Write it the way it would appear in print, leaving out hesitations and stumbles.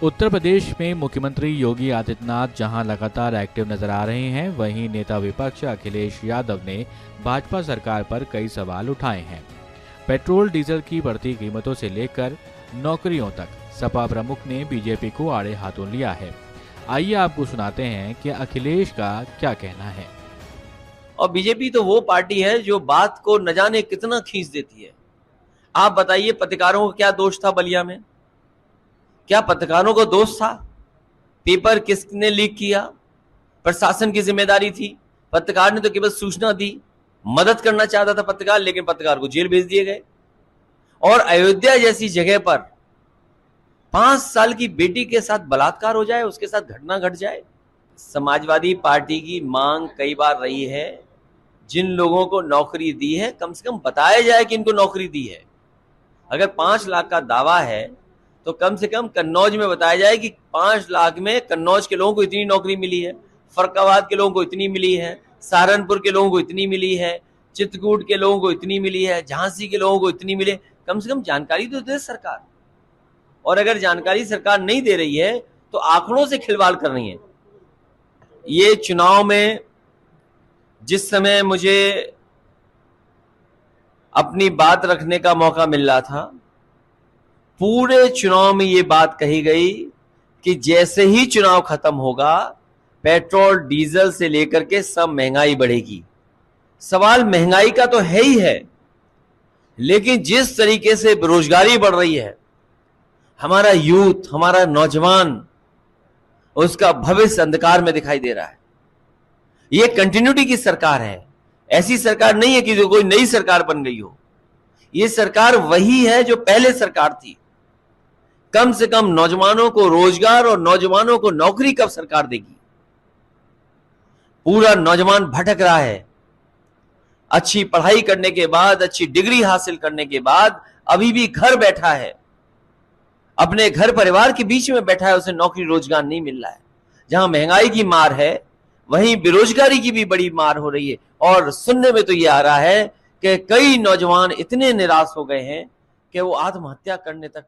उत्तर प्रदेश में मुख्यमंत्री योगी आदित्यनाथ जहां लगातार एक्टिव नजर आ रहे हैं, वहीं नेता विपक्ष अखिलेश यादव ने भाजपा सरकार पर कई सवाल उठाए हैं। पेट्रोल डीजल की बढ़ती कीमतों से लेकर नौकरियों तक सपा प्रमुख ने बीजेपी को आड़े हाथों लिया है। आइए आपको सुनाते हैं कि अखिलेश का क्या कहना है। और बीजेपी तो वो पार्टी है जो बात को न जाने कितना खींच देती है। आप बताइए, पत्रकारों का क्या दोष था बलिया में? क्या पत्रकारों को दोष था? पेपर किसने लीक किया? प्रशासन की जिम्मेदारी थी। पत्रकार ने तो केवल सूचना दी, मदद करना चाहता था पत्रकार, लेकिन पत्रकार को जेल भेज दिए गए। और अयोध्या जैसी जगह पर 5 साल की बेटी के साथ बलात्कार हो जाए, उसके साथ घटना घट जाए। समाजवादी पार्टी की मांग कई बार रही है, जिन लोगों को नौकरी दी है कम से कम बताया जाए कि इनको नौकरी दी है। अगर 5 लाख का दावा है तो कम से कम कन्नौज में बताया जाए कि 5 लाख में कन्नौज के लोगों को इतनी नौकरी मिली है, फर्रुखाबाद के लोगों को इतनी मिली है, सहारनपुर के लोगों को इतनी मिली है, चित्रकूट के लोगों को इतनी मिली है, झांसी के लोगों को इतनी मिले। कम से कम जानकारी तो दे सरकार। और अगर जानकारी सरकार नहीं दे रही है तो आंकड़ों से खिलवाड़ कर रही है। ये चुनाव में जिस समय मुझे अपनी बात रखने का मौका मिल रहा था, पूरे चुनाव में ये बात कही गई कि जैसे ही चुनाव खत्म होगा पेट्रोल डीजल से लेकर के सब महंगाई बढ़ेगी। सवाल महंगाई का तो है ही है, लेकिन जिस तरीके से बेरोजगारी बढ़ रही है, हमारा यूथ, हमारा नौजवान, उसका भविष्य अंधकार में दिखाई दे रहा है। ये कंटिन्यूटी की सरकार है, ऐसी सरकार नहीं है कि जो कोई नई सरकार बन गई हो। ये सरकार वही है जो पहले सरकार थी। कम से कम नौजवानों को रोजगार और नौजवानों को नौकरी कब सरकार देगी? पूरा नौजवान भटक रहा है। अच्छी पढ़ाई करने के बाद, अच्छी डिग्री हासिल करने के बाद अभी भी घर बैठा है, अपने घर परिवार के बीच में बैठा है, उसे नौकरी रोजगार नहीं मिल रहा है। जहां महंगाई की मार है वहीं बेरोजगारी की भी बड़ी मार हो रही है। और सुनने में तो ये आ रहा है कि कई नौजवान इतने निराश हो गए हैं कि वो आत्महत्या करने तक